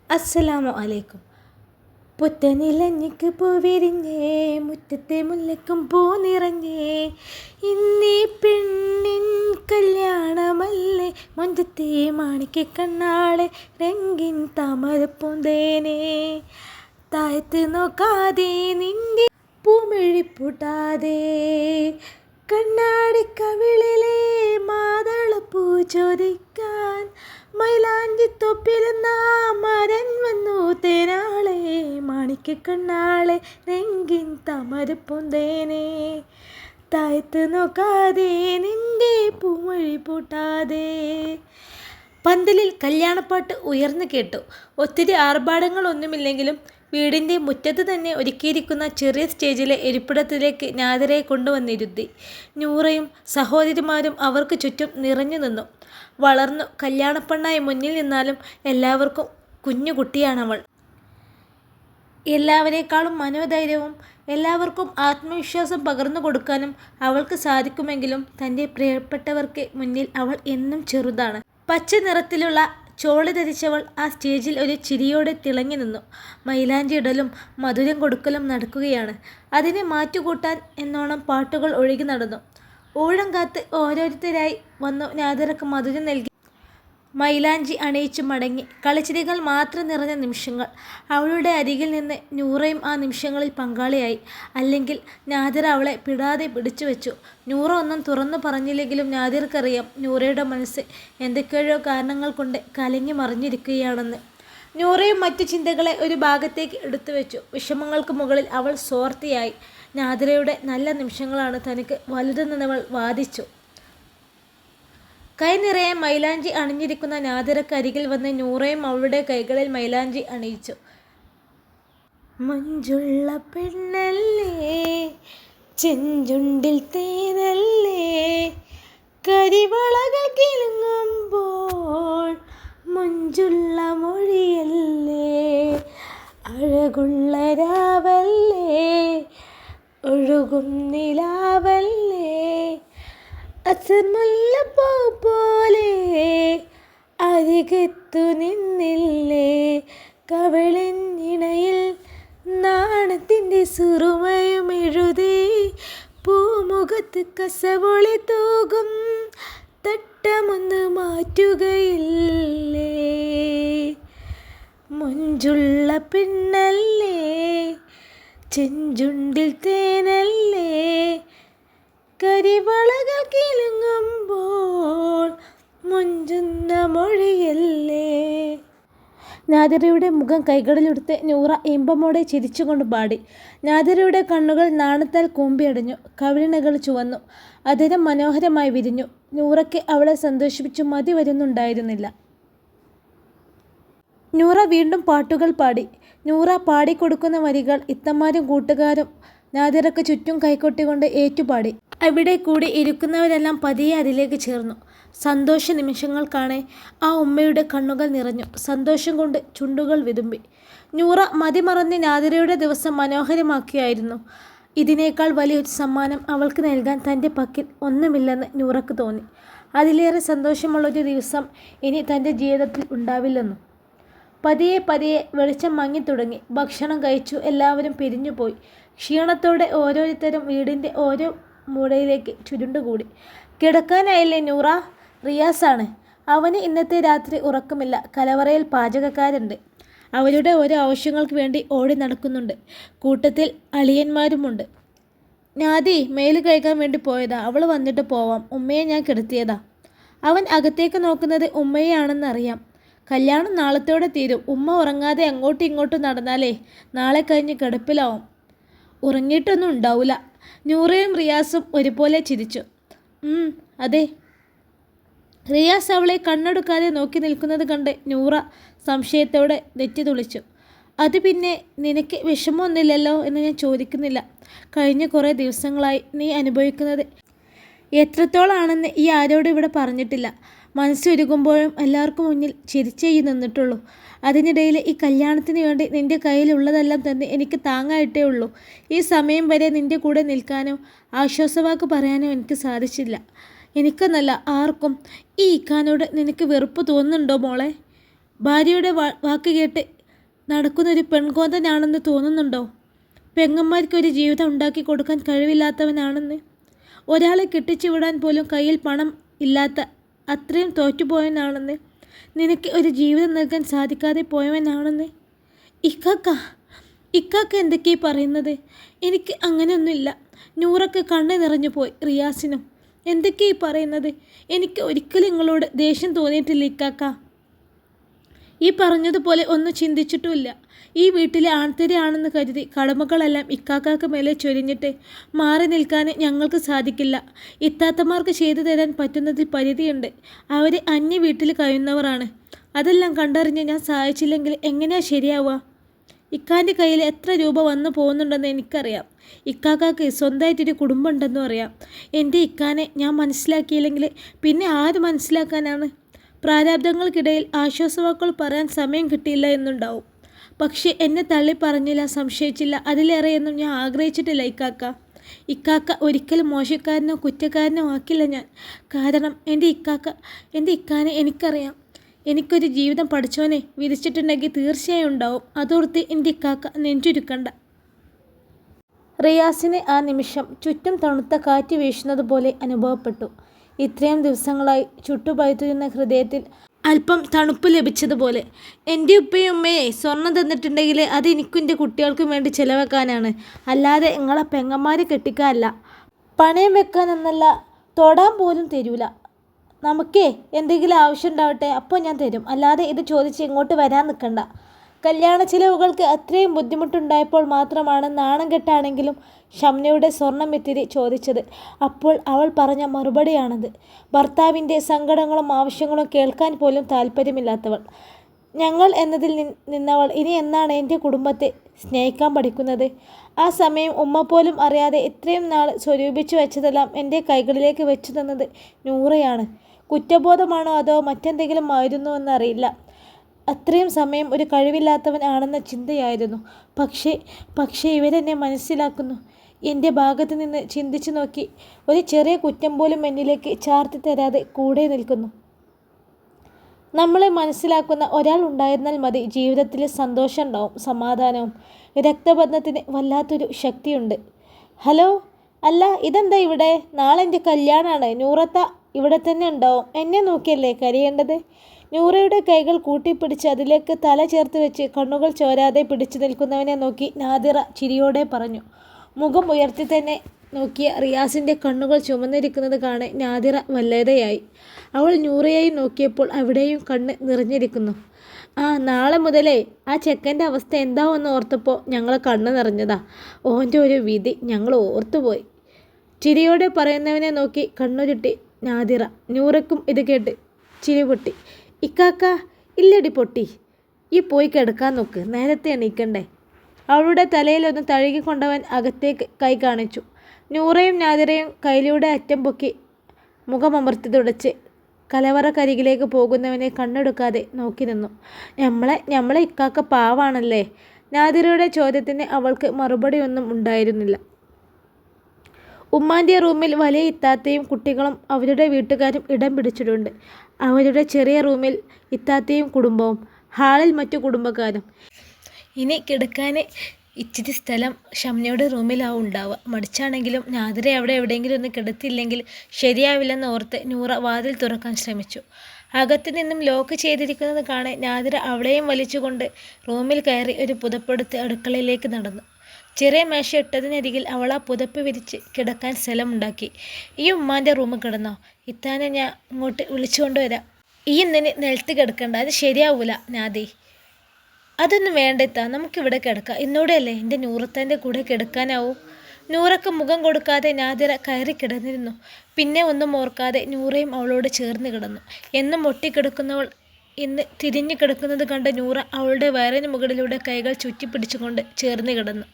അസ്സലാമു അലൈക്കും. പുത്തനിലഞ്ഞിക്ക് പൂവിരിഞ്ഞേ, മുറ്റത്തെ മുല്ലക്കും പൂ നിറഞ്ഞേ, ഇന്നീ പെണ്ണിൻ കല്യാണമല്ലേ, മൊഞ്ചത്തെ മാണിക്ക കണ്ണാളെ, രംഗിൻ താമരപ്പൂന്തേനെ, താഴത്ത് നോക്കാതെ നിന്റെ പൂമിഴിപ്പൂട്ടാതെ, കണ്ണാടി കവിളിലെ മാതളപ്പൂ ചോദിക്കാൻ, മൈലാഞ്ചി തൊപ്പിലെന്ന മരൻ വന്നു തേനാളെ, മാണിക്ക കണ്ണാളെ, രംഗിൻ താമരപ്പൂന്തേനെ, താഴത്ത് നോക്കാതെ നിന്റെ പൂമൊഴി പൂട്ടാതെ. പന്തലിൽ കല്യാണപ്പാട്ട് ഉയർന്നു കേട്ടു. ഒത്തിരി ആർഭാടങ്ങളൊന്നുമില്ലെങ്കിലും വീടിൻ്റെ മുറ്റത്ത് തന്നെ ഒരുക്കിയിരിക്കുന്ന ചെറിയ സ്റ്റേജിലെ ഇരിപ്പിടത്തിലേക്ക് നാദിറയെ കൊണ്ടുവന്നിരുത്തി. നൂറയും സഹോദരിമാരും അവർക്ക് ചുറ്റും നിറഞ്ഞു നിന്നു. വളർന്നു കല്യാണപ്പെണ്ണായി മുന്നിൽ നിന്നാലും എല്ലാവർക്കും കുഞ്ഞുകുട്ടിയാണവൾ. എല്ലാവരേക്കാളും മനോധൈര്യവും എല്ലാവർക്കും ആത്മവിശ്വാസം പകർന്നു കൊടുക്കാനും അവൾക്ക് സാധിക്കുമെങ്കിലും തൻ്റെ പ്രിയപ്പെട്ടവർക്ക് മുന്നിൽ അവൾ എന്നും ചെറുതാണ്. പച്ച നിറത്തിലുള്ള ചോളി ധരിച്ചവൾ ആ സ്റ്റേജിൽ ഒരു ചിരിയോടെ തിളങ്ങി നിന്നു. മൈലാഞ്ചി ഇടലും മധുരം കൊടുക്കലും നടക്കുകയാണ്. അതിനെ മാറ്റുകൂട്ടാൻ എന്നോണം പാട്ടുകൾ ഒഴുകി നടന്നു. ഊഴം കാത്ത് ഓരോരുത്തരായി വന്നു നാദിറക്ക് മധുരം നൽകി മൈലാഞ്ചി അണിയിച്ചു മടങ്ങി. കളിച്ചിരികൾ മാത്രം നിറഞ്ഞ നിമിഷങ്ങൾ. അവളുടെ അരികിൽ നിന്ന് നൂറയും ആ നിമിഷങ്ങളിൽ പങ്കാളിയായി. അല്ലെങ്കിൽ നാദിറ അവളെ പിടാതെ പിടിച്ചു വെച്ചു. നൂറ ഒന്നും തുറന്നു പറഞ്ഞില്ലെങ്കിലും നാദിർക്കറിയാം നൂറയുടെ മനസ്സ് എന്തൊക്കെയോ കാരണങ്ങൾ കൊണ്ട് കലങ്ങി മറിഞ്ഞിരിക്കുകയാണെന്ന്. നൂറയും മറ്റു ചിന്തകളെ ഒരു ഭാഗത്തേക്ക് എടുത്തു വെച്ചു. വിഷമങ്ങൾക്ക് മുകളിൽ അവൾ സ്വാർത്ഥിയായി. നാദിറയുടെ നല്ല നിമിഷങ്ങളാണ് തനിക്ക് വലുതെന്നവൾ വാദിച്ചു. കൈ നിറയെ മൈലാഞ്ചി അണിഞ്ഞിരിക്കുന്ന നാദിറക്കരികിൽ വന്ന് നൂറയും അവളുടെ കൈകളിൽ മൈലാഞ്ചി അണിയിച്ചു. മഞ്ചുള്ള പെണ്ണല്ലേ, ചെഞ്ചുണ്ടിൽ തേനല്ലേ, കരിവളകൾ കിലുങ്ങുമ്പോൾ മുഞ്ചുള്ള മൊഴിയല്ലേ, അഴകുള്ള രാവല്ലേ, ഒഴുകും നിലാവല്ലേ, അസർമുല്ലപ്പൂ പോലെ അരികത്തു നിന്നില്ലേ, കവിളിനിണയിൽ നാണത്തിൻ്റെ സുറുമയും എഴുതി, പൂമുഖത്ത് കസവൊളി തൂകും തട്ടമൊന്ന് മാറ്റുകയില്ലേ, മുഞ്ചുള്ള പെണ്ണല്ലേ, ചെഞ്ചുണ്ടിൽ തേനല്ലേ, കരിവളകൾ കിലുങ്ങുമ്പോൾ മുഞ്ചുന്ന മൊഴിയല്ലേ. നാദിറയുടെ മുഖം കൈകളിലെടുത്ത് നൂറ ഇമ്പമോടെ ചിരിച്ചുകൊണ്ട് പാടി. നാദിറയുടെ കണ്ണുകൾ നാണത്താൽ കൂമ്പിയടഞ്ഞു. കവിളിണകൾ ചുവന്നു. അതിരം മനോഹരമായി വിരിഞ്ഞു. നൂറയ്ക്ക് അവളെ സന്തോഷിപ്പിച്ചു മതി വരുന്നുണ്ടായിരുന്നില്ല. നൂറ വീണ്ടും പാട്ടുകൾ പാടി. നൂറ പാടിക്കൊടുക്കുന്ന വരികൾ ഇത്തമാരും കൂട്ടുകാരും നാദിറക്ക് ചുറ്റും കൈകൊട്ടിക്കൊണ്ട് ഏറ്റുപാടി. അവിടെ കൂടി ഇരിക്കുന്നവരെല്ലാം പതിയെ അതിലേക്ക് ചേർന്നു. സന്തോഷ നിമിഷങ്ങൾക്കാണ് ആ ഉമ്മയുടെ കണ്ണുകൾ നിറഞ്ഞു. സന്തോഷം കൊണ്ട് ചുണ്ടുകൾ വിതുമ്പി. നൂറ മതിമറന്ന് നാദിറയുടെ ദിവസം മനോഹരമാക്കിയായിരുന്നു. ഇതിനേക്കാൾ വലിയൊരു സമ്മാനം അവൾക്ക് നൽകാൻ തൻ്റെ പക്കൽ ഒന്നുമില്ലെന്ന് നൂറക്ക് തോന്നി. അതിലേറെ സന്തോഷമുള്ളൊരു ദിവസം ഇനി തൻ്റെ ജീവിതത്തിൽ ഉണ്ടാവില്ലെന്നും. പതിയെ പതിയെ വെളിച്ചം മങ്ങിത്തുടങ്ങി. ഭക്ഷണം കഴിച്ചു. എല്ലാവരും പിരിഞ്ഞുപോയി. ക്ഷീണത്തോടെ ഓരോരുത്തരും വീടിൻ്റെ ഓരോ മൂലയിലേക്ക് ചുരുണ്ടുകൂടി. കിടക്കാനായില്ലേ നൂറ? റിയാസാണ്. അവന് ഇന്നത്തെ രാത്രി ഉറക്കമില്ല. കലവറയിൽ പാചകക്കാരുണ്ട്. അവരുടെ ഓരോ ആവശ്യങ്ങൾക്ക് വേണ്ടി ഓടി നടക്കുന്നുണ്ട്. കൂട്ടത്തിൽ അളിയന്മാരുമുണ്ട്. നാദി മേല് കഴിക്കാൻ വേണ്ടി പോയതാ. അവൾ വന്നിട്ട് പോവാം. ഉമ്മയെ ഞാൻ കിടത്തിയതാ. അവൻ അകത്തേക്ക് നോക്കുന്നത് ഉമ്മയെയാണെന്നറിയാം. കല്യാണം നാളത്തോടെ തീരും. ഉമ്മ ഉറങ്ങാതെ അങ്ങോട്ടും ഇങ്ങോട്ടും നടന്നാലേ നാളെ കഴിഞ്ഞ് കിടപ്പിലാവും. ഉറങ്ങിയിട്ടൊന്നും ഉണ്ടാവില്ല. നൂറയും റിയാസും ഒരുപോലെ ചിരിച്ചു. അതെ. റിയാസ് അവളെ കണ്ണെടുക്കാതെ നോക്കി നിൽക്കുന്നത് കണ്ട് നൂറ സംശയത്തോടെ നെറ്റി തുളിച്ചു. അത് പിന്നെ നിനക്ക് വിഷമമൊന്നുമില്ലല്ലോ എന്ന് ഞാൻ ചോദിക്കുന്നില്ല. കഴിഞ്ഞ കുറേ ദിവസങ്ങളായി നീ അനുഭവിക്കുന്നത് എത്രത്തോളാണെന്ന് ഈ ആരോടും ഇവിടെ പറഞ്ഞിട്ടില്ല. മനസ്സൊരുങ്ങുമ്പോഴും എല്ലാവർക്കും മുന്നിൽ ചിരിച്ചേ നിന്നിട്ടുള്ളൂ. അതിനിടയിൽ ഈ കല്യാണത്തിന് വേണ്ടി നിൻ്റെ കയ്യിലുള്ളതെല്ലാം തന്നെ എനിക്ക് താങ്ങായിട്ടേ ഉള്ളൂ. ഈ സമയം വരെ നിൻ്റെ കൂടെ നിൽക്കാനോ ആശ്വാസവാക്ക് പറയാനോ എനിക്ക് സാധിച്ചില്ല. എനിക്കെന്നല്ല ആർക്കും. ഈ ഇക്കാനോട് നിനക്ക് വെറുപ്പ് തോന്നുന്നുണ്ടോ മോളെ? ഭാര്യയുടെ വാക്ക് കേട്ട് നടക്കുന്നൊരു പെൺകോന്തനാണെന്ന് തോന്നുന്നുണ്ടോ? പെങ്ങന്മാർക്കൊരു ജീവിതം ഉണ്ടാക്കി കൊടുക്കാൻ കഴിവില്ലാത്തവനാണെന്ന്. ഒരാളെ കെട്ടിച്ചു വിടാൻ പോലും കയ്യിൽ പണം ഇല്ലാത്ത അത്രയും തോറ്റുപോയവനാണെന്ന്. നിനക്ക് ഒരു ജീവിതം നൽകാൻ സാധിക്കാതെ പോയവനാണെന്ന്. ഇക്കാക്ക ഇക്കാക്ക എന്തൊക്കെയാ പറയുന്നത്? എനിക്ക് അങ്ങനെയൊന്നുമില്ല. നൂറൊക്കെ കണ്ണ് നിറഞ്ഞു പോയി. റിയാസിനും എന്തൊക്കെയാ പറയുന്നത്? എനിക്ക് ഒരിക്കലും നിങ്ങളോട് ദേഷ്യം തോന്നിയിട്ടില്ല ഇക്കാക്ക. ഈ പറഞ്ഞതുപോലെ ഒന്നും ചിന്തിച്ചിട്ടുമില്ല. ഈ വീട്ടിലെ ആൺതരിയാണെന്ന് കരുതി കടമകളെല്ലാം ഇക്കാക്കാക്ക് മേലെ ചൊരിഞ്ഞിട്ട് മാറി നിൽക്കാൻ ഞങ്ങൾക്ക് സാധിക്കില്ല. ഇത്താത്തമാർക്ക് ചെയ്തു തരാൻ പറ്റുന്നതിൽ പരിധിയുണ്ട്. അവർ അന്യ വീട്ടിൽ കഴിയുന്നവരാണ്. അതെല്ലാം കണ്ടറിഞ്ഞ് ഞാൻ സഹായിച്ചില്ലെങ്കിൽ എങ്ങനെയാ ശരിയാവുക? ഇക്കാൻ്റെ കയ്യിൽ എത്ര രൂപ വന്നു പോകുന്നുണ്ടെന്ന് എനിക്കറിയാം. ഇക്കാക്കാക്ക് സ്വന്തമായിട്ടൊരു കുടുംബം ഉണ്ടെന്നും അറിയാം. എൻ്റെ ഇക്കാനെ ഞാൻ മനസ്സിലാക്കിയില്ലെങ്കിൽ പിന്നെ ആര് മനസ്സിലാക്കാനാണ്? പ്രാരാബ്ദങ്ങൾക്കിടയിൽ ആശ്വാസവാക്കുകൾ പറയാൻ സമയം കിട്ടിയില്ല എന്നുണ്ടാവും. പക്ഷേ എന്നെ തള്ളി പറഞ്ഞില്ല, സംശയിച്ചില്ല, അതിലേറെയൊന്നും ഞാൻ ആഗ്രഹിച്ചിട്ടില്ല ഇക്കാക്ക. ഇക്കാക്ക ഒരിക്കലും മോശക്കാരനോ കുറ്റക്കാരനോ ആക്കില്ല ഞാൻ. കാരണം എൻ്റെ ഇക്കാനെ എനിക്കറിയാം. എനിക്കൊരു ജീവിതം പഠിച്ചോനെ വിധിച്ചിട്ടുണ്ടെങ്കിൽ തീർച്ചയായും ഉണ്ടാവും. അതോർത്ത് എൻ്റെ ഇക്കാക്ക നെഞ്ചുരുക്കണ്ട. റിയാസിന് ആ നിമിഷം ചുറ്റും തണുത്ത കാറ്റ് വീശുന്നത് പോലെ അനുഭവപ്പെട്ടു. ഇത്രയും ദിവസങ്ങളായി ചുട്ടുപഴുത്തിരുന്ന ഹൃദയത്തിൽ അല്പം തണുപ്പ് ലഭിച്ചതുപോലെ. എൻ്റെ ഉപ്പയും ഉമ്മയെ സ്വർണം തന്നിട്ടുണ്ടെങ്കിൽ അത് എനിക്കും എൻ്റെ കുട്ടികൾക്കും വേണ്ടി ചിലവെക്കാനാണ്, അല്ലാതെ നിങ്ങളെ പെങ്ങന്മാരെ കെട്ടിക്കാനല്ല. പണയം വെക്കാനെന്നല്ല, തൊടാൻ പോലും തരൂല. നമുക്കേ എന്തെങ്കിലും ആവശ്യം ഉണ്ടാവട്ടെ, അപ്പോൾ ഞാൻ തരും, അല്ലാതെ ഇത് ചോദിച്ച് ഇങ്ങോട്ട് വരാൻ നിൽക്കണ്ട. കല്യാണ ചിലവുകൾക്ക് അത്രയും ബുദ്ധിമുട്ടുണ്ടായപ്പോൾ മാത്രമാണ് നാണം കെട്ടാണെങ്കിലും ഷംനയുടെ സ്വർണം ഇത്തിരി ചോദിച്ചത്. അപ്പോൾ അവൾ പറഞ്ഞ മറുപടിയാണത്. ഭർത്താവിൻ്റെ സങ്കടങ്ങളും ആവശ്യങ്ങളും കേൾക്കാൻ പോലും താല്പര്യമില്ലാത്തവൾ, ഞങ്ങൾ എന്നതിൽ നിന്നവൾ ഇനി എന്നാണ് എൻ്റെ കുടുംബത്തെ സ്നേഹിക്കാൻ പഠിക്കുന്നത്? ആ സമയം ഉമ്മ പോലും അറിയാതെ ഇത്രയും നാൾ സ്വരൂപിച്ചു വെച്ചതെല്ലാം എൻ്റെ കൈകളിലേക്ക് വെച്ചു തന്നത് നൂറയാണ്. കുറ്റബോധമാണോ അതോ മറ്റെന്തെങ്കിലും ആയിരുന്നോ എന്നറിയില്ല. അത്രയും സമയം ഒരു കഴിവില്ലാത്തവൻ ആണെന്ന ചിന്തയായിരുന്നു. പക്ഷേ ഇവരെന്നെ മനസ്സിലാക്കുന്നു. എൻ്റെ ഭാഗത്ത് നിന്ന് ചിന്തിച്ചു നോക്കി ഒരു ചെറിയ കുറ്റം പോലും എന്നിലേക്ക് ചാർത്തി തരാതെ കൂടെ നിൽക്കുന്നു. നമ്മളെ മനസ്സിലാക്കുന്ന ഒരാൾ ഉണ്ടായിരുന്നാൽ മതി. ജീവിതത്തിൽ സന്തോഷം ഉണ്ടാവും, സമാധാനവും. രക്തബന്ധത്തിന് വല്ലാത്തൊരു ശക്തിയുണ്ട്. ഹലോ, അല്ല ഇതെന്താ ഇവിടെ? നാളെ എൻ്റെ കല്യാണമാണ്. നൂറത്ത ഇവിടെ തന്നെ ഉണ്ടാവും. എന്നെ നോക്കിയല്ലേ കരയേണ്ടത്? നൂറയുടെ കൈകൾ കൂട്ടിപ്പിടിച്ച് അതിലേക്ക് തല ചേർത്ത് വെച്ച് കണ്ണുകൾ ചോരാതെ പിടിച്ചു നിൽക്കുന്നവനെ നോക്കി നാദിറ ചിരിയോടെ പറഞ്ഞു. മുഖം ഉയർത്തി തന്നെ നോക്കിയ റിയാസിൻ്റെ കണ്ണുകൾ ചുമന്നിരിക്കുന്നത് കാണെ നാദിറ വല്ലാതെയായി. അവൾ നൂറയെയും നോക്കിയപ്പോൾ അവിടെയും കണ്ണ് നിറഞ്ഞിരിക്കുന്നു. നാളെ മുതലേ ആ ചെക്കൻ്റെ അവസ്ഥ എന്താവെന്ന് ഓർത്തപ്പോൾ ഞങ്ങളെ കണ്ണ് നിറഞ്ഞതാ. ഓൻ്റെ ഒരു വിധി ഞങ്ങൾ ഓർത്തുപോയി. ചിരിയോടെ പറയുന്നവനെ നോക്കി കണ്ണുരുട്ടി നാദിറ. നൂറയ്ക്കും ഇത് കേട്ട് ചിരി പൊട്ടി. ഇക്കാക്ക, ഇല്ലടി പൊട്ടി, ഈ പോയി കിടക്കാൻ നോക്ക്, നേരത്തെ എണീക്കണ്ടേ? അവളുടെ തലയിലൊന്ന് തഴുകിക്കൊണ്ടവൻ അകത്തേക്ക് കൈ കാണിച്ചു. നൂറയും നാദിറയും കൈലിയുടെ അറ്റം പൊക്കി മുഖമമർത്തി തുടച്ച് കലവറക്കരികിലേക്ക് പോകുന്നവനെ കണ്ണെടുക്കാതെ നോക്കി നിന്നു. നമ്മളെ ഇക്കാക്ക പാവാണല്ലേ? നാദിറയുടെ ചോദ്യത്തിന് അവൾക്ക് മറുപടിയൊന്നും ഉണ്ടായിരുന്നില്ല. ഉമ്മാൻ്റെ റൂമിൽ വലിയ ഇത്താത്തയും കുട്ടികളും അവരുടെ വീട്ടുകാരും ഇടം പിടിച്ചിട്ടുണ്ട്. അവരുടെ ചെറിയ റൂമിൽ ഇത്താത്തയും കുടുംബവും, ഹാളിൽ മറ്റു കുടുംബക്കാരും. ഇനി കിടക്കാൻ ഇച്ചിരി സ്ഥലം ഷംനയുടെ റൂമിലാവും ഉണ്ടാവുക. മടിച്ചാണെങ്കിലും നാദിറെ അവിടെ എവിടെയെങ്കിലും ഒന്ന് കിടത്തില്ലെങ്കിൽ ശരിയാവില്ലെന്ന് ഓർത്ത് നൂറ വാതിൽ തുറക്കാൻ ശ്രമിച്ചു. അകത്തു നിന്നും ലോക്ക് ചെയ്തിരിക്കുന്നത് കാണെ നാദിറ അവളെയും വലിച്ചുകൊണ്ട് റൂമിൽ കയറി ഒരു പുതപ്പെടുത്ത് അടുക്കളയിലേക്ക് നടന്നു. ചെറിയ മേശ ഇട്ടതിനരികിൽ അവൾ ആ പുതപ്പ് വിരിച്ച് കിടക്കാൻ സ്ഥലമുണ്ടാക്കി. ഈ ഉമ്മാൻ്റെ റൂമിൽ കിടന്നോ? ഇത്താനെ ഞാൻ ഇങ്ങോട്ട് വിളിച്ചുകൊണ്ട് വരാം. ഈ ഇന്നിന് നിലത്ത് കിടക്കണ്ട, അത് ശരിയാവൂല നാദി. അതൊന്നും വേണ്ട ഇത്താ, നമുക്കിവിടെ കിടക്കാം. ഇന്നോടെയല്ലേ എൻ്റെ നൂറത്താൻ്റെ കൂടെ കിടക്കാനാവും. നൂറക്ക് മുഖം കൊടുക്കാതെ നാദിറ കയറി കിടന്നിരുന്നു. പിന്നെ ഒന്നും ഓർക്കാതെ നൂറയും അവളോട് ചേർന്ന് കിടന്നു. എന്നും ഒട്ടിക്കിടക്കുന്നവൾ ഇന്ന് തിരിഞ്ഞു കിടക്കുന്നത് കണ്ട് നൂറ അവളുടെ വയറിന് മുകളിലൂടെ കൈകൾ ചുറ്റിപ്പിടിച്ചുകൊണ്ട് ചേർന്ന് കിടന്നു.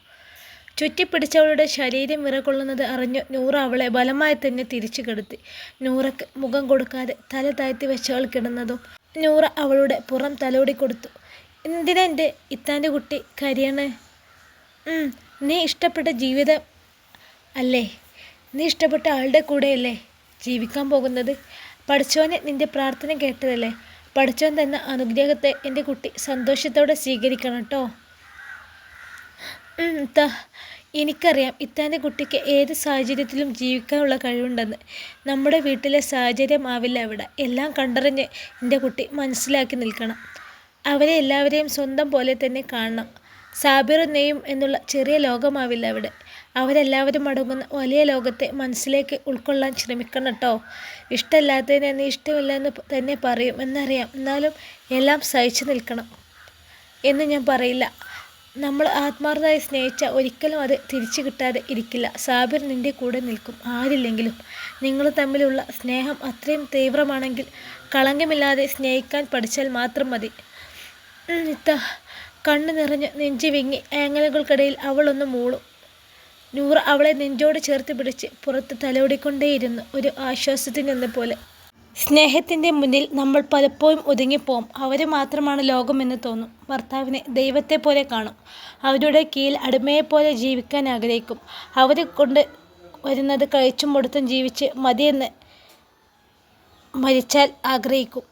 ചുറ്റിപ്പിടിച്ചവളുടെ ശരീരം വിറകൊള്ളുന്നത് അറിഞ്ഞു നൂറ അവളെ ബലമായി തന്നെ തിരിച്ചു കിടത്തി. നൂറക്ക് മുഖം കൊടുക്കാതെ തല താഴ്ത്തി വെച്ചവൾ കിടന്നതും നൂറ അവളുടെ പുറം തലോടി കൊടുത്തു. എന്തിനാ എൻ്റെ ഇത്താൻ്റെ കുട്ടി കരയണേ? നീ ഇഷ്ടപ്പെട്ട ജീവിതം അല്ലേ? നീ ഇഷ്ടപ്പെട്ട ആളുടെ കൂടെയല്ലേ ജീവിക്കാൻ പോകുന്നത്? പഠിച്ചവനെ നിൻ്റെ പ്രാർത്ഥന കേട്ടതല്ലേ? പഠിച്ചോൻ തന്ന അനുഗ്രഹത്തെ എൻ്റെ കുട്ടി സന്തോഷത്തോടെ സ്വീകരിക്കണം കേട്ടോ. ഇത്ത, എനിക്കറിയാം ഇത്താൻ്റെ കുട്ടിക്ക് ഏത് സാഹചര്യത്തിലും ജീവിക്കാനുള്ള കഴിവുണ്ടെന്ന്. നമ്മുടെ വീട്ടിലെ സാഹചര്യം ആവില്ല ഇവിടെ. എല്ലാം കണ്ടറിഞ്ഞ് എൻ്റെ കുട്ടി മനസ്സിലാക്കി നിൽക്കണം. അവരെ എല്ലാവരെയും സ്വന്തം പോലെ തന്നെ കാണണം. സാബിറും നെയ്യും എന്നുള്ള ചെറിയ ലോകമാവില്ല അവിടെ. അവരെല്ലാവരും അടങ്ങുന്ന വലിയ ലോകത്തെ മനസ്സിലേക്ക് ഉൾക്കൊള്ളാൻ ശ്രമിക്കണം കേട്ടോ. ഇഷ്ടമില്ലാത്തതിന് നീ ഇഷ്ടമില്ലെന്ന് തന്നെ പറയും എന്നറിയാം. എന്നാലും എല്ലാം സഹിച്ചു നിൽക്കണം എന്ന് ഞാൻ പറയില്ല. നമ്മൾ ആത്മാർത്ഥമായി സ്നേഹിച്ച ഒരിക്കലും അത് തിരിച്ചു കിട്ടാതെ ഇരിക്കില്ല. സാബിർ നിൻ്റെ കൂടെ നിൽക്കും, ആരില്ലെങ്കിലും. നിങ്ങൾ തമ്മിലുള്ള സ്നേഹം അത്രയും തീവ്രമാണെങ്കിൽ കളങ്കമില്ലാതെ സ്നേഹിക്കാൻ പഠിച്ചാൽ മാത്രം മതി. ഇത്ത, കണ്ണു നിറഞ്ഞ് നെഞ്ചു വിങ്ങി ആംഗലുകൾക്കിടയിൽ അവളൊന്ന് മൂളും. നൂറ അവളെ നെഞ്ചോട് ചേർത്ത് പിടിച്ച് പുറത്ത് തലോടിക്കൊണ്ടേയിരുന്നു, ഒരു ആശ്വാസത്തിനെന്ന പോലെ. സ്നേഹത്തിൻ്റെ മുന്നിൽ നമ്മൾ പലപ്പോഴും ഒതുങ്ങിപ്പോവും. അവർ മാത്രമാണ് ലോകമെന്ന് തോന്നും. ഭർത്താവിനെ ദൈവത്തെ പോലെ കാണും. അവരുടെ കീഴിൽ അടിമയെപ്പോലെ ജീവിക്കാൻ ആഗ്രഹിക്കും. അവർ കൊണ്ട് വരുന്നത് കഴിച്ചും കൊടുത്തും ജീവിച്ച് മതിയെന്ന് മരിച്ചാൽ ആഗ്രഹിക്കും.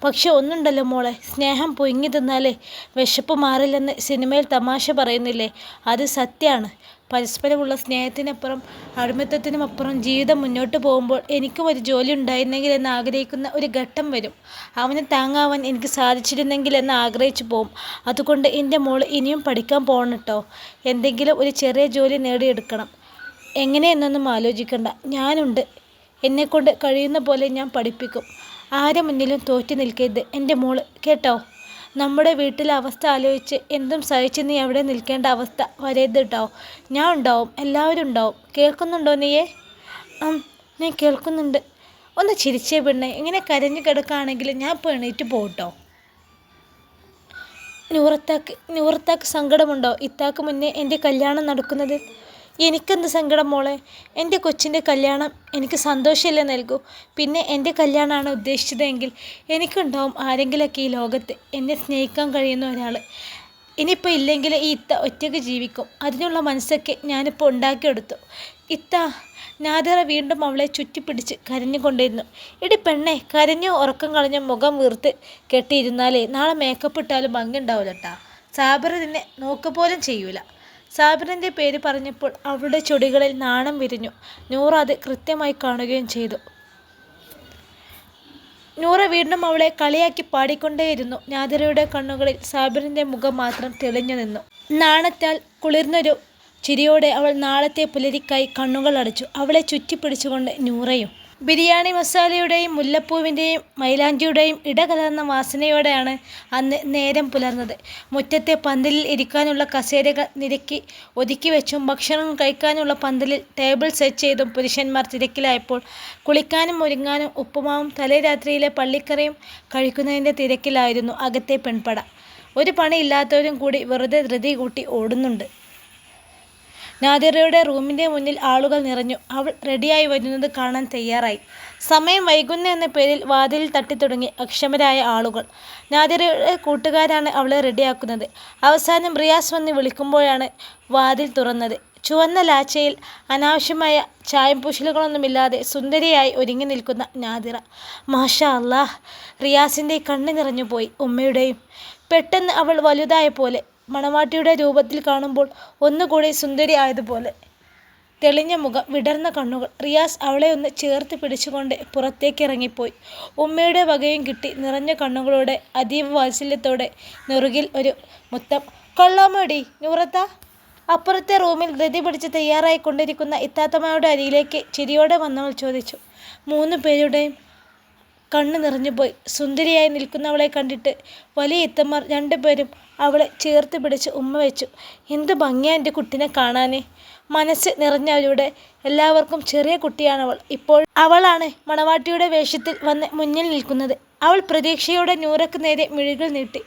പക്ഷെ ഒന്നുണ്ടല്ലോ മോളെ, സ്നേഹം പൊങ്ങി തിന്നാലേ വിശപ്പ് മാറില്ലെന്ന് സിനിമയിൽ തമാശ പറയുന്നില്ലേ, അത് സത്യമാണ്. പരസ്പരമുള്ള സ്നേഹത്തിനപ്പുറം അടിമത്തത്തിനുമപ്പുറം ജീവിതം മുന്നോട്ട് പോകുമ്പോൾ എനിക്കും ഒരു ജോലി ഉണ്ടായിരുന്നെങ്കിൽ എന്ന് ആഗ്രഹിക്കുന്ന ഒരു ഘട്ടം വരും. അവനെ താങ്ങാവാൻ എനിക്ക് സാധിച്ചിരുന്നെങ്കിൽ എന്ന് ആഗ്രഹിച്ചു പോവും. അതുകൊണ്ട് എൻ്റെ മോൾ ഇനിയും പഠിക്കാൻ പോകണം കേട്ടോ. എന്തെങ്കിലും ഒരു ചെറിയ ജോലി നേടിയെടുക്കണം. എങ്ങനെയെന്നൊന്നും ആലോചിക്കണ്ട, ഞാനുണ്ട്. എന്നെക്കൊണ്ട് കഴിയുന്ന പോലെ ഞാൻ പഠിപ്പിക്കും. ആരെ മുന്നിലും തോറ്റു നിൽക്കരുത് എൻ്റെ മോള്, കേട്ടോ. നമ്മുടെ വീട്ടിലെ അവസ്ഥ ആലോചിച്ച് എന്തും സഹിച്ച് നീ അവിടെ നിൽക്കേണ്ട അവസ്ഥ വരരുത് കേട്ടോ. ഞാൻ ഉണ്ടാവും, എല്ലാവരും ഉണ്ടാവും. കേൾക്കുന്നുണ്ടോ നീയേ? ഞാൻ കേൾക്കുന്നുണ്ട്. ഒന്ന് ചിരിച്ചേ പെണ്ണെ. ഇങ്ങനെ കരഞ്ഞു കിടക്കുകയാണെങ്കിൽ ഞാൻ ഇപ്പോൾ എണീറ്റ് പോകട്ടോ. നൂറത്താക്ക് സങ്കടമുണ്ടോ ഇത്താക്ക് മുന്നേ എൻ്റെ കല്യാണം നടക്കുന്നത്? എനിക്കെന്ത് സങ്കടം മോളെ? എൻ്റെ കൊച്ചിൻ്റെ കല്യാണം എനിക്ക് സന്തോഷമല്ലേ നൽകൂ. പിന്നെ എൻ്റെ കല്യാണമാണ് ഉദ്ദേശിച്ചതെങ്കിൽ എനിക്കുണ്ടാവും ആരെങ്കിലൊക്കെ ഈ ലോകത്ത് എന്നെ സ്നേഹിക്കാൻ കഴിയുന്ന ഒരാൾ. ഇനിയിപ്പോൾ ഇല്ലെങ്കിൽ ഈ ഇത്ത ഒറ്റയ്ക്ക് ജീവിക്കും. അതിനുള്ള മനസ്സൊക്കെ ഞാനിപ്പോൾ ഉണ്ടാക്കിയെടുത്തു. ഇത്ത, നാദിറ വീണ്ടും അവളെ ചുറ്റിപ്പിടിച്ച് കരഞ്ഞുകൊണ്ടിരുന്നു. ഇടി പെണ്ണെ, കരഞ്ഞോ ഉറക്കം കളഞ്ഞോ മുഖം വീർത്ത് കെട്ടിയിരുന്നാലേ നാളെ മേക്കപ്പ് ഇട്ടാലും ഭംഗിയുണ്ടാവില്ല കേട്ടാ. സാബിർ നിന്നെ നോക്കുപോലും ചെയ്യൂല. സാബിറിൻ്റെ പേര് പറഞ്ഞപ്പോൾ അവളുടെ ചുടികളിൽ നാണം വിരിഞ്ഞു. നൂറ അത് കൃത്യമായി കാണുകയും ചെയ്തു. നൂറ വീണ്ടും അവളെ കളിയാക്കി പാടിക്കൊണ്ടേയിരുന്നു. നാദിറയുടെ കണ്ണുകളിൽ സാബിറിൻ്റെ മുഖം മാത്രം തെളിഞ്ഞു നിന്നു. നാണത്താൽ കുളിർന്നൊരു ചിരിയോടെ അവൾ നാളത്തെ പുലരിക്കായി കണ്ണുകൾ അടച്ചു. അവളെ ചുറ്റിപ്പിടിച്ചുകൊണ്ട് നൂറയും. ബിരിയാണി മസാലയുടെയും മുല്ലപ്പൂവിൻ്റെയും മൈലാഞ്ചിയുടെയും ഇടകലർന്ന വാസനയോടെയാണ് അന്ന് നേരം പുലർന്നത്. മുറ്റത്തെ പന്തലിൽ ഇരിക്കാനുള്ള കസേരകൾ നിരക്കി ഒതുക്കി വെച്ചും ഭക്ഷണം കഴിക്കാനുള്ള പന്തലിൽ ടേബിൾ സെറ്റ് ചെയ്തും പുരുഷന്മാർ തിരക്കിലായപ്പോൾ കുളിക്കാനും ഒരുങ്ങാനും ഉപ്പുമാവും തലേരാത്രിയിലെ പള്ളിക്കറിയും കഴിക്കുന്നതിൻ്റെ തിരക്കിലായിരുന്നു അകത്തെ പെൺപട. ഒരു പണിയില്ലാത്തവരും കൂടി വെറുതെ ധൃതി കൂട്ടി ഓടുന്നുണ്ട്. നാദിറയുടെ റൂമിൻ്റെ മുന്നിൽ ആളുകൾ നിറഞ്ഞു. അവൾ റെഡിയായി വരുന്നത് കാണാൻ തയ്യാറായി. സമയം വൈകുന്നു എന്ന പേരിൽ വാതിലിൽ തട്ടിത്തുടങ്ങി അക്ഷമരായ ആളുകൾ. നാദിറയുടെ കൂട്ടുകാരാണ് അവളെ റെഡിയാക്കുന്നത്. അവസാനം റിയാസ് വന്ന് വിളിക്കുമ്പോഴാണ് വാതിൽ തുറന്നത്. ചുവന്ന ലാച്ചയിൽ അനാവശ്യമായ ചായം പൂശലുകളൊന്നുമില്ലാതെ സുന്ദരിയായി ഒരുങ്ങി നിൽക്കുന്ന നാദിറ. മാഷാ അല്ലാഹ്! റിയാസിൻ്റെ കണ്ണ് നിറഞ്ഞുപോയി, ഉമ്മയുടെയും. പെട്ടെന്ന് അവൾ വലുതായ പോലെ, മണവാട്ടിയുടെ രൂപത്തിൽ കാണുമ്പോൾ ഒന്നുകൂടി സുന്ദരി ആയതുപോലെ. തെളിഞ്ഞ മുഖം, വിടർന്ന കണ്ണുകൾ. റിയാസ് അവളെ ഒന്ന് ചേർത്ത് പിടിച്ചുകൊണ്ട് പുറത്തേക്ക് ഇറങ്ങിപ്പോയി. ഉമ്മയുടെ വകയും കിട്ടി നിറഞ്ഞ കണ്ണുകളോടെ അതീവ വാത്സല്യത്തോടെ നെറുകിൽ ഒരു മുത്തം. കൊള്ളാമോടി നൂറത്ത? അപ്പുറത്തെ റൂമിൽ ധൃതി പിടിച്ച് തയ്യാറായിക്കൊണ്ടിരിക്കുന്ന ഇത്താത്തമ്മയുടെ അരിയിലേക്ക് ചിരിയോടെ വന്നവൾ ചോദിച്ചു. 3 പേരുടെയും കണ്ണ് നിറഞ്ഞുപോയി. സുന്ദരിയായി നിൽക്കുന്നവളെ കണ്ടിട്ട് വലിയ ഇത്തമാർ 2 പേരും അവളെ ചേർത്ത് പിടിച്ച് ഉമ്മ വെച്ചു. എന്ത് ഭംഗിയാ എൻ്റെ കുട്ടിനെ കാണാനേ! മനസ്സ് നിറഞ്ഞവരുടെ എല്ലാവർക്കും ചെറിയ കുട്ടിയാണവൾ. ഇപ്പോൾ അവളാണ് മണവാട്ടിയുടെ വേഷത്തിൽ വന്ന് മുന്നിൽ നിൽക്കുന്നത്. അവൾ പ്രതീക്ഷയോടെ നൂറയ്ക്ക് നേരെ മിഴികൾ നീട്ടി.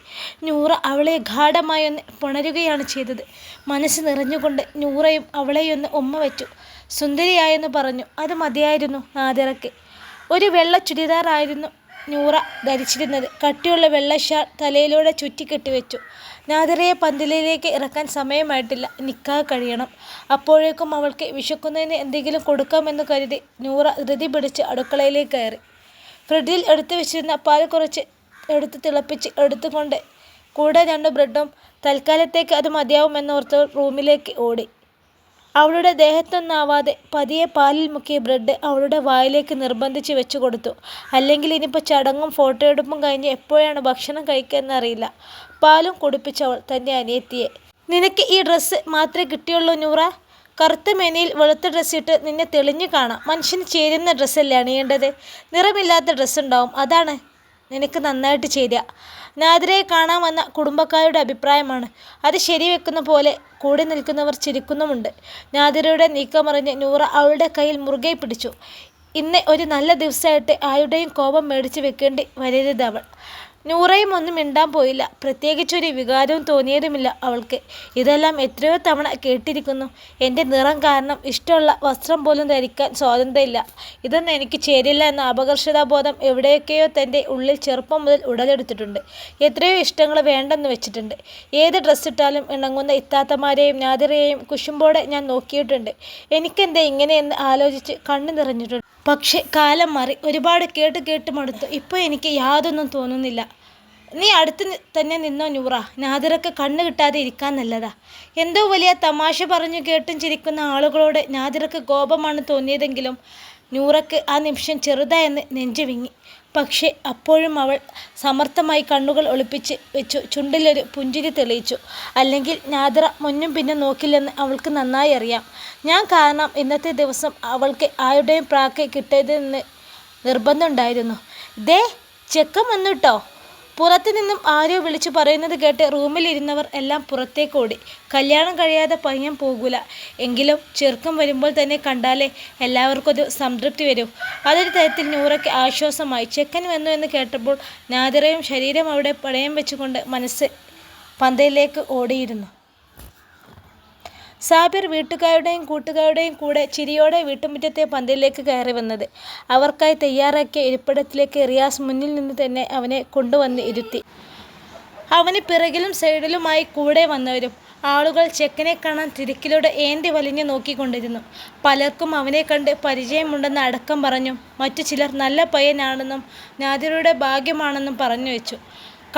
നൂറ അവളെ ഗാഢമായി ഒന്ന് പുണരുകയാണ് ചെയ്തത്. മനസ്സ് നിറഞ്ഞുകൊണ്ട് നൂറയും അവളെയൊന്ന് ഉമ്മ വെച്ചു. സുന്ദരിയായെന്ന് പറഞ്ഞു. അത് മതിയായിരുന്നു നാദിറയ്ക്ക്. ഒരു വെള്ള ചുരിദാറായിരുന്നു നൂറ ധരിച്ചിരുന്നത്. കട്ടിയുള്ള വെള്ള ഷാൾ തലയിലൂടെ ചുറ്റിക്കെട്ടിവെച്ചു. നാദിറയെ പന്തലിലേക്ക് ഇറക്കാൻ സമയമായിട്ടില്ല, നിക്കാഹ് കഴിയണം. അപ്പോഴേക്കും അവൾക്ക് വിശക്കുന്നതിന് എന്തെങ്കിലും കൊടുക്കാമെന്ന് കരുതി നൂറ ധൃതി പിടിച്ച് അടുക്കളയിലേക്ക് കയറി. ഫ്രിഡ്ജിൽ എടുത്തു വെച്ചിരുന്ന പാൽ കുറച്ച് എടുത്ത് തിളപ്പിച്ച് എടുത്തുകൊണ്ട് കൂടെ 2 ബ്രെഡും തൽക്കാലത്തേക്ക് അത് മതിയാവുമെന്നോർത്ത് റൂമിലേക്ക് ഓടി. അവളുടെ ദേഹത്തൊന്നാവാതെ പതിയെ പാലിൽ മുക്കിയ ബ്രെഡ് അവളുടെ വായിലേക്ക് നിർബന്ധിച്ച് വെച്ചു കൊടുത്തു. അല്ലെങ്കിൽ ഇനിയിപ്പോൾ ചടങ്ങും ഫോട്ടോയെടുപ്പും കഴിഞ്ഞ് എപ്പോഴാണ് ഭക്ഷണം കഴിക്കുകയെന്നറിയില്ല. പാലും കുടിപ്പിച്ചവൾ തൻ്റെ അനിയത്തിയെ. നിനക്ക് ഈ ഡ്രസ്സ് മാത്രമേ കിട്ടിയുള്ളൂ നൂറ? കറുത്ത മേനിയിൽ വെളുത്ത ഡ്രസ്സിട്ട് നിന്നെ തെളിഞ്ഞു കാണാം. മനുഷ്യന് ചേരുന്ന ഡ്രസ്സല്ലേ അണിയേണ്ടത്? നിറമില്ലാത്ത ഡ്രസ്സുണ്ടാവും, അതാണ് നിനക്ക് നന്നായിട്ട് ചേരുക. നാദിറയെ കാണാൻ വന്ന കുടുംബക്കാരുടെ അഭിപ്രായമാണ്. അത് ശരിവെക്കുന്ന പോലെ കൂടെ നിൽക്കുന്നവർ ചിരിക്കുന്നുമുണ്ട്. നാദിറയുടെ നീക്കമറിഞ്ഞ് നൂറ അവളുടെ കയ്യിൽ മുറുകെ പിടിച്ചു. ഇന്ന് ഒരു നല്ല ദിവസമായിട്ട് ആരുടെയും കോപം മേടിച്ച് വെക്കേണ്ടി വരരുത് അവൾ. നൂറയും ഒന്നും മിണ്ടാൻ പോയില്ല. പ്രത്യേകിച്ചൊരു വികാരവും തോന്നിയതുമില്ല അവൾക്ക്. ഇതെല്ലാം എത്രയോ തവണ കേട്ടിരിക്കുന്നു. എൻ്റെ നിറം കാരണം ഇഷ്ടമുള്ള വസ്ത്രം പോലും ധരിക്കാൻ സ്വാതന്ത്ര്യമില്ല. ഇതൊന്നും എനിക്ക് ചേരില്ല എന്ന അപകർഷതാബോധം എവിടെയൊക്കെയോ തൻ്റെ ഉള്ളിൽ ചെറുപ്പം മുതൽ ഉടലെടുത്തിട്ടുണ്ട്. എത്രയോ ഇഷ്ടങ്ങൾ വേണ്ടെന്ന് വെച്ചിട്ടുണ്ട്. ഏത് ഡ്രസ്സിട്ടാലും ഇണങ്ങുന്ന ഇത്താത്തമാരെയും നാദിറയെയും കുശുമ്പോടെ ഞാൻ നോക്കിയിട്ടുണ്ട്. എനിക്കെന്താ ഇങ്ങനെയെന്ന് ആലോചിച്ച് കണ്ണു നിറഞ്ഞിട്ടുണ്ട്. പക്ഷെ കാലം മാറി. ഒരുപാട് കേട്ട് മടുത്തു. ഇപ്പോൾ എനിക്ക് യാതൊന്നും തോന്നുന്നില്ല. നീ അടുത്ത് തന്നെ നിന്നോ നൂറ. നാദിറക്ക് കണ്ണ് കിട്ടാതെ ഇരിക്കാൻ നല്ലതാ. എന്തോ വലിയ തമാശ പറഞ്ഞു കേട്ടും ചിരിക്കുന്ന ആളുകളോട് നാദിറക്ക് കോപമാണ് തോന്നിയതെങ്കിലും നൂറക്ക് ആ നിമിഷം ചെറുതായെന്ന് നെഞ്ചു വിങ്ങി. പക്ഷേ അപ്പോഴും അവൾ സമർത്ഥമായി കണ്ണുകൾ ഒളിപ്പിച്ച് വെച്ചു ചുണ്ടിലൊരു പുഞ്ചിരി തെളിയിച്ചു. അല്ലെങ്കിൽ നാദിറ മുന്നും പിന്നും നോക്കില്ലെന്ന് അവൾക്ക് നന്നായി അറിയാം. ഞാൻ കാരണം ഇന്നത്തെ ദിവസം അവൾക്ക് ആരുടെയും പ്രാക്ക് കിട്ടിയതെന്ന് നിർബന്ധമുണ്ടായിരുന്നു. ദേ ചെക്കൻ വന്നു കേട്ടോ. പുറത്തു നിന്നും ആരോ വിളിച്ചു പറയുന്നത് കേട്ട് റൂമിലിരുന്നവർ എല്ലാം പുറത്തേക്ക് ഓടി. കല്യാണം കഴിയാതെ പയ്യൻ പോകൂല. എങ്കിലും ചെറുക്കം വരുമ്പോൾ തന്നെ കണ്ടാലേ എല്ലാവർക്കും ഒരു സംതൃപ്തി വരും. അതൊരു തരത്തിൽ നൂറയ്ക്ക് ആശ്വാസമായി. ചെക്കൻ വന്നു എന്ന് കേട്ടപ്പോൾ നാദിറയും ശരീരം അവിടെ പണയം വെച്ചുകൊണ്ട് മനസ്സ് പന്തയിലേക്ക് ഓടിയിരുന്നു. സാബിർ വീട്ടുകാരുടെയും കൂട്ടുകാരുടെയും കൂടെ ചിരിയോടെ വീട്ടുമുറ്റത്തെ പന്തലിലേക്ക് കയറി വന്നത്. അവർക്കായി തയ്യാറാക്കിയ ഇരിപ്പിടത്തിലേക്ക് റിയാസ് മുന്നിൽ നിന്ന് തന്നെ അവനെ കൊണ്ടുവന്ന് ഇരുത്തി. അവന് പിറകിലും സൈഡിലുമായി കൂടെ വന്നവരും. ആളുകൾ ചെക്കനെ കാണാൻ തിരക്കിലൂടെ ഏന്തി വലിഞ്ഞു നോക്കിക്കൊണ്ടിരുന്നു. പലർക്കും അവനെ കണ്ട് പരിചയമുണ്ടെന്ന് അടക്കം പറഞ്ഞു. മറ്റു ചിലർ നല്ല പയ്യനാണെന്നും നാദിറയുടെ ഭാഗ്യമാണെന്നും പറഞ്ഞു വെച്ചു.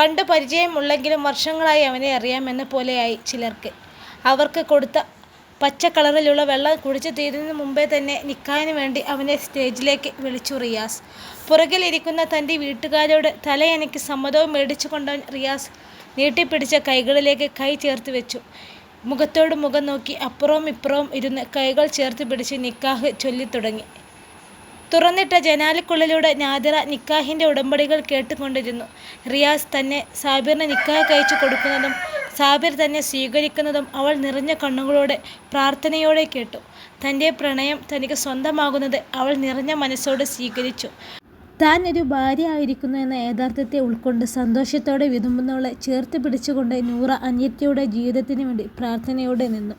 കണ്ട് പരിചയമുള്ളെങ്കിലും വർഷങ്ങളായി അവനെ അറിയാമെന്ന പോലെയായി ചിലർക്ക്. അവർക്ക് കൊടുത്ത പച്ച കളറിലുള്ള വെള്ളം കുടിച്ചു തീരുന്നതിന് മുമ്പേ തന്നെ നിക്കാഹിന് വേണ്ടി അവനെ സ്റ്റേജിലേക്ക് വിളിച്ചു റിയാസ്. പുറകിലിരിക്കുന്ന തൻ്റെ വീട്ടുകാരോട് തലയനയ്ക്ക് സമ്മതവും മേടിച്ചു കൊണ്ടവൻ റിയാസ് നീട്ടിപ്പിടിച്ച കൈകളിലേക്ക് കൈ ചേർത്ത് വെച്ചു. മുഖത്തോട് മുഖം നോക്കി അപ്പുറവും ഇപ്പുറവും ഇരുന്ന് കൈകൾ ചേർത്ത് പിടിച്ച് നിക്കാഹ് ചൊല്ലിത്തുടങ്ങി. തുറന്നിട്ട ജനാലയ്ക്കുള്ളിലൂടെ നാദിറ നിക്കാഹിൻ്റെ ഉടമ്പടികൾ കേട്ടുകൊണ്ടിരുന്നു. റിയാസ് തന്നെ സാബിറിന് നിക്കാഹ് കഴിച്ചു കൊടുക്കുന്നതും സാബിർ തന്നെ സ്വീകരിക്കുന്നതും അവൾ നിറഞ്ഞ കണ്ണുകളോടെ പ്രാർത്ഥനയോടെ കേട്ടു. തൻ്റെ പ്രണയം തനിക്ക് സ്വന്തമാകുന്നത് അവൾ നിറഞ്ഞ മനസ്സോടെ സ്വീകരിച്ചു. താൻ ഒരു ഭാര്യ ആയിരിക്കുന്നു എന്ന യാഥാർത്ഥ്യത്തെ ഉൾക്കൊണ്ട് സന്തോഷത്തോടെ വിതുമ്പുന്നവളെ ചേർത്ത് പിടിച്ചുകൊണ്ട് നൂറ അനിയത്തിയുടെ ജീവിതത്തിന് വേണ്ടി പ്രാർത്ഥനയോടെ നിന്നു.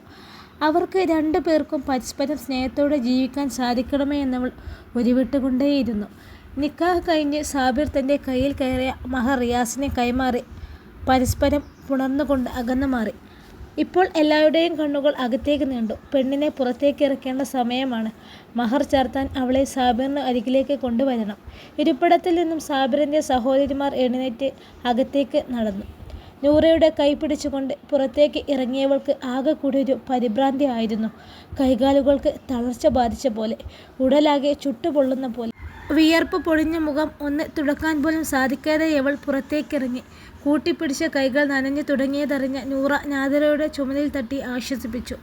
അവർക്ക് 2 പേർക്കും പരസ്പരം സ്നേഹത്തോടെ ജീവിക്കാൻ സാധിക്കണമേ എന്നവൾ ഉരുവിട്ടുകൊണ്ടേയിരുന്നു. നിക്കാഹ് കഴിഞ്ഞ് സാബിർ തൻ്റെ കയ്യിൽ കയറിയ മഹർ റിയാസിനെ കൈമാറി പരസ്പരം പുണർന്നുകൊണ്ട് അകന്നു മാറി. ഇപ്പോൾ എല്ലാവരുടെയും കണ്ണുകൾ അകത്തേക്ക് നീണ്ടു. പെണ്ണിനെ പുറത്തേക്ക് ഇറക്കേണ്ട സമയമാണ്. മഹർ ചാർത്താൻ അവളെ സാബിറിന് അരികിലേക്ക് കൊണ്ടുവരണം. ഇരിപ്പിടത്തിൽ നിന്നും സാബിറിൻ്റെ സഹോദരിമാർ എഴുന്നേറ്റ് അകത്തേക്ക് നടന്നു. നൂറയുടെ കൈ പിടിച്ചുകൊണ്ട് പുറത്തേക്ക് ഇറങ്ങിയവൾക്ക് ആകെ കൂടി ഒരു പരിഭ്രാന്തി ആയിരുന്നു. കൈകാലുകൾക്ക് തളർച്ച ബാധിച്ച പോലെ, ഉടലാകെ ചുട്ടുപൊള്ളുന്ന പോലെ. വിയർപ്പ് പൊഴിഞ്ഞ മുഖം ഒന്ന് തുടക്കാൻ പോലും സാധിക്കാതെ അവൾ പുറത്തേക്കിറങ്ങി. കൂട്ടിപ്പിടിച്ച കൈകൾ നനഞ്ഞു തുടങ്ങിയതറിഞ്ഞ നൂറ നാദിറയുടെ ചുമലിൽ തട്ടി ആശ്വസിപ്പിച്ചു.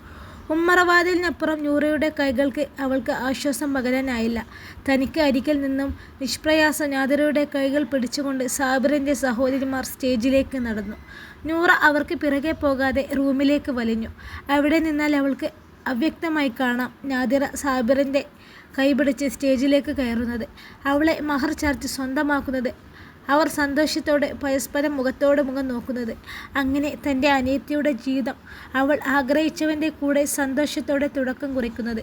ഉമ്മറവാതിലിനപ്പുറം നൂറയുടെ കൈകൾക്ക് അവൾക്ക് ആശ്വാസം പകരാനായില്ല. തനിക്ക് അരികിൽ നിന്നും നിഷ്പ്രയാസം നാദിറയുടെ കൈകൾ പിടിച്ചുകൊണ്ട് സാബിറിൻ്റെ സഹോദരിമാർ സ്റ്റേജിലേക്ക് നടന്നു. നൂറ അവർക്ക് പിറകെ പോകാതെ റൂമിലേക്ക് വലിഞ്ഞു. അവിടെ നിന്നാൽ അവൾക്ക് അവ്യക്തമായി കാണാം നാദിറ സാബിറിൻ്റെ കൈപിടിച്ച് സ്റ്റേജിലേക്ക് കയറുന്നത്, അവളെ മഹർ ചാർത്തി സ്വന്തമാക്കുന്നത്, അവർ സന്തോഷത്തോടെ പരസ്പരം മുഖത്തോട് മുഖം നോക്കുന്നത്. അങ്ങനെ തൻ്റെ അനിയത്തിയുടെ ജീവിതം അവൾ ആഗ്രഹിച്ചവൻ്റെ കൂടെ സന്തോഷത്തോടെ തുടക്കം കുറിക്കുന്നത്.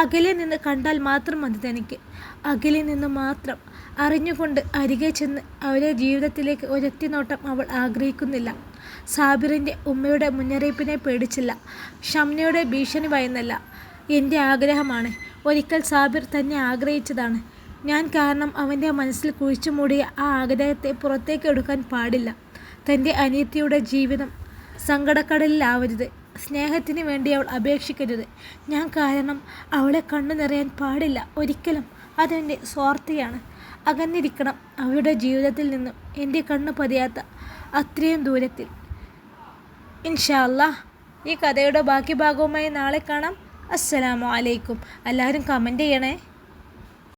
അകലെ നിന്ന് കണ്ടാൽ മാത്രം മതി തനിക്ക്. അകലെ നിന്ന് മാത്രം അറിഞ്ഞുകൊണ്ട് അരികെ ചെന്ന് അവരെ ജീവിതത്തിലേക്ക് ഒരെത്തിനോട്ടം അവൾ ആഗ്രഹിക്കുന്നില്ല. സാബിറിൻ്റെ ഉമ്മയുടെ മുന്നറിയിപ്പിനെ പേടിച്ചില്ല. ഷംനയുടെ ഭീഷണി ഭയന്നല്ല. എൻ്റെ ആഗ്രഹമാണ്. ഒരിക്കൽ സാബിർ തന്നെ ആഗ്രഹിച്ചതാണ്. ഞാൻ കാരണം അവൻ്റെ മനസ്സിൽ കുഴിച്ചു മൂടിയ ആ ആഗ്രഹത്തെ പുറത്തേക്ക് എടുക്കാൻ പാടില്ല. തൻ്റെ അനിയത്തിയുടെ ജീവിതം സങ്കടക്കടലിലാവരുത്. സ്നേഹത്തിന് വേണ്ടി അവൾ അപേക്ഷിക്കരുത്. ഞാൻ കാരണം അവളെ കണ്ണു നിറയാൻ പാടില്ല ഒരിക്കലും. അതെൻ്റെ സ്വാർത്ഥയാണ്. അകന്നിരിക്കണം അവളുടെ ജീവിതത്തിൽ നിന്നും, എൻ്റെ കണ്ണ് പതിയാത്ത അത്രയും ദൂരത്തിൽ. ഇൻഷാ അല്ലാഹ്. ഈ കഥയുടെ ബാക്കി ഭാഗവുമായി നാളെ കാണാം. അസ്സലാമു അലൈക്കും. എല്ലാവരും കമൻറ്റ് ചെയ്യണേ.